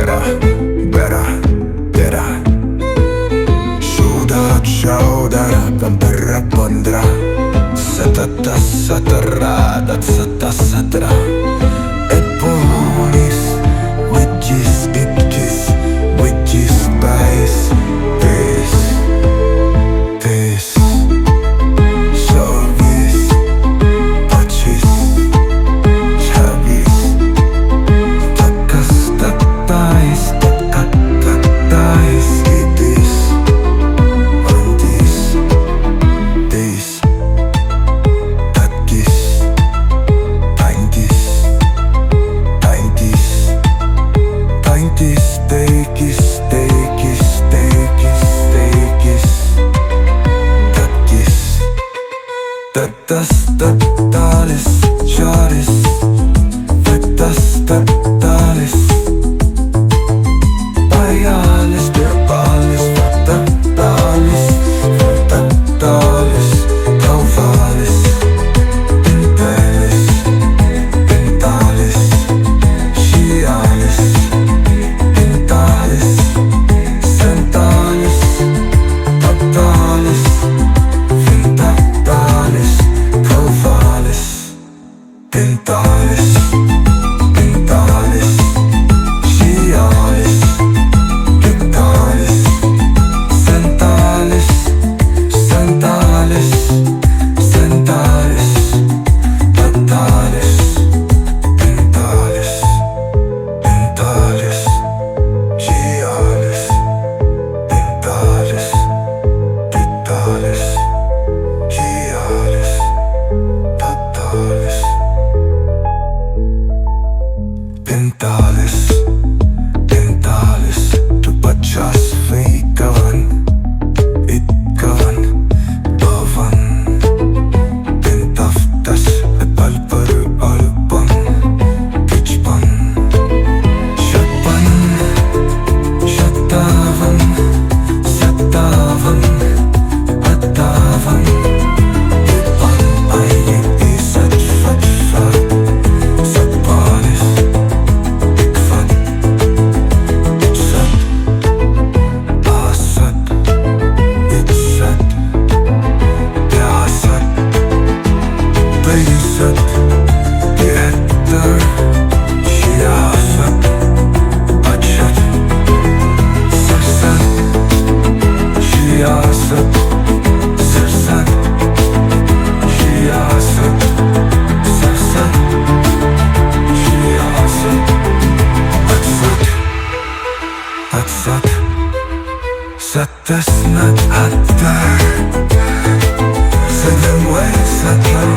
Terah, Barah, Terah, Chaudah, Pandrah, Pandrah, Sattaais, Satrah, Satrah, Unnis, Ikkis, Baais, Teis, Chaubees, Pachees, Chhabees, Sattaais, Ikkis, Untees, Teis, Ikkis, Taintis, Taintis, Ikkis, Atthaais, Chautis, Atthaais, Paitis, Baais, Atthaais, Chaubees, Untees, Gyarah, Untees, Sattaais, Atthaais, Teis, Gyarah, Ikattis, Sattaais, Atthaais, tu Pachees ikawan, bavan, taftas, alparu alpan, kichpan, shapan, shatavan, atavan, ipan, aini, satfat, satpalis, ikfat, itsat, asat, itsat, yasat, baisat, dkhar, shiyasat, achat, sarsat, shiyasat, sarsat, shiyasat, sarsat, shiyasat, atsat, satasnat, atthar, sadamway, satlan,